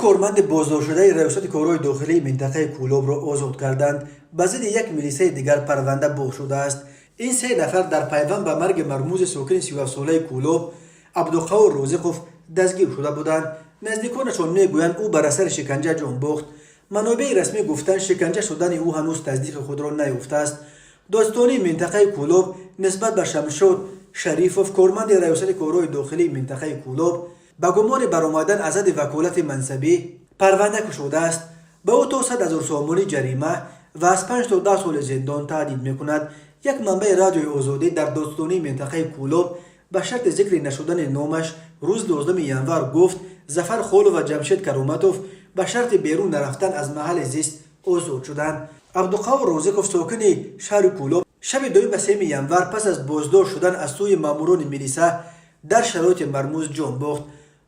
کارمند بازداشت شده ریاست کارهای داخلی منطقه کولوب را آزاد کردند. به ضد یک میلیسه دیگر پرونده باز شده است. این سه نفر در پیوند به مرگ مرموز ساکن 37 ساله کولوب عبدالقوار روزقوف دستگیر شده بودند. نزدیکانشان میگویند او بر اثر شکنجه جان باخت. منابع رسمی گفتند شکنجه شدن او هنوز تصدیق خود را نیافته است. داستانی منطقه کولوب نسبت به شمشاد شریفوف کارمند ریاست کارهای داخلی منطقه کولوب با گمان برآمدن از حد وکالت منصبی پرونده گشوده است. به او تا 100,000 سومانی جریمه و از 5 تا 10 سال زندان تهدید میکند. یک منبع رادیوی آزادی در داستانی منطقه کولوب به شرط ذکر نشدن نامش روز 12 ینور گفت ظفر خولو و جمشید کرامتوف به شرط بیرون نرفتن از محل زیست آزاد شدند. عبدالقوار روزقوف ساکن شهر کولوب شب 2 و 3 ینور پس از بازداشت شدن از سوی ماموران میلیسا در شرایط مرموز جان باخت.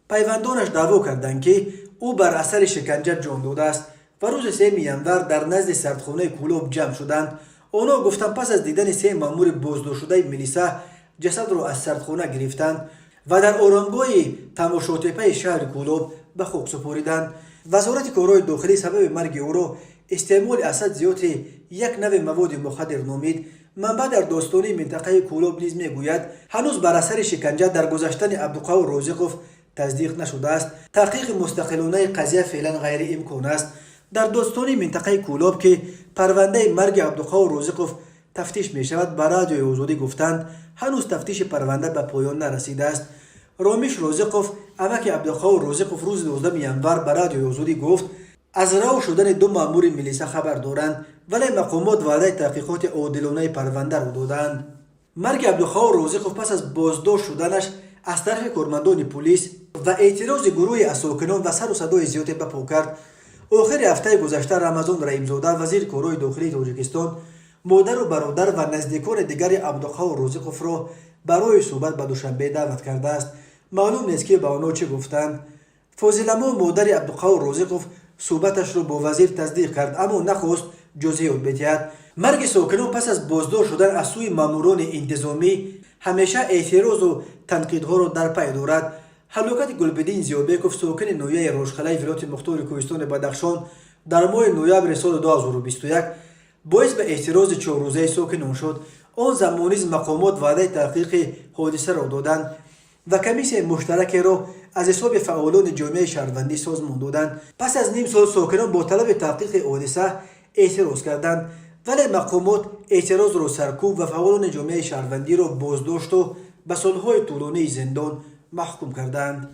پیوندانش دعوا کردند که او بر اثر شکنجه جان داده است و روز 3 ینور در نزد سردخانه کولوب جمع شدند. آنها گفتند پس از دیدن 3 مامور بازداشت شده میلیسا جسد را از سردخانه گرفتند و در آرامگاه تماشاتپه شهر کولوب به خاک سپاریدند. وزارت کارهای داخلی سبب مرگ او را استعمال اسید زیات یک نوع مواد مخدر نامید. منبع در داستانی منطقه کولوب نیز میگوید هنوز بر اثر شکنجه در گذشتن عبدالقوار روزقوف تصدیق نشده است. تحقیق مستقلانه قضیه فعلا غیر امکان است. در داستانی منطقه کولوب که پرونده مرگ عبدالقوار روزقوف تفتیش می شود به رادیوی آزادی گفتند هنوز تفتیش پرونده به پایان نرسیده است. رامیش روزقوف امک عبدالقوار روزقوف روز 12 ینور به رادیوی آزادی گفت از رها شدن 2 مامور میلیسا خبر دارند ولی مقامات وعده تحقیقات عادلانه پرونده را دادند. مرگ عبدالقوار روزقوف پس از بازداشت شدنش از طرف کارمندان پلیس و اعتراض گروه از ساکنان و سر و صدای زیادی بپا کرد. آخر هفته گذشته رمضان رحیمزاده وزیر کارهای داخلی تاجیکستان مادر و برادر و نزدیکان دیگر عبدالقوار روزقوف را برای صحبت به دوشنبه دعوت کرده است. معلوم نیست که به آنها چه گفتند. فاضل‌ما مادر عبدالقوار روزقوف صحبتش را با وزیر تصدیق کرد اما نخواست جزئیات بدهد. مرگ ساکنان پس از بازداشت شدن از سوی ماموران انتظامی همیشه اعتراض و تنقیدها را در پی دارد. هلاکت گلبدین زیابکوف ساکن نویه روشخلای ولایت مختار کوهستان بدخشان در ماه نوامبر سال 2021 باعث به اعتراض 4 روزه ساکنان شد. آن زمان نیز مقامات وعده تحقیق حادثه را دادند و کمیسیون مشترک را از حساب فعالان جامعه شهروندی سازمان دادند. پس از نیم سال ساکنان با طلب تحقیق حادثه اعتراض کردند ولی مقامات اعتراض را سرکوب و فعالان جامعه شهروندی را بازداشت و به سالهای طولانی زندان محکوم کردند.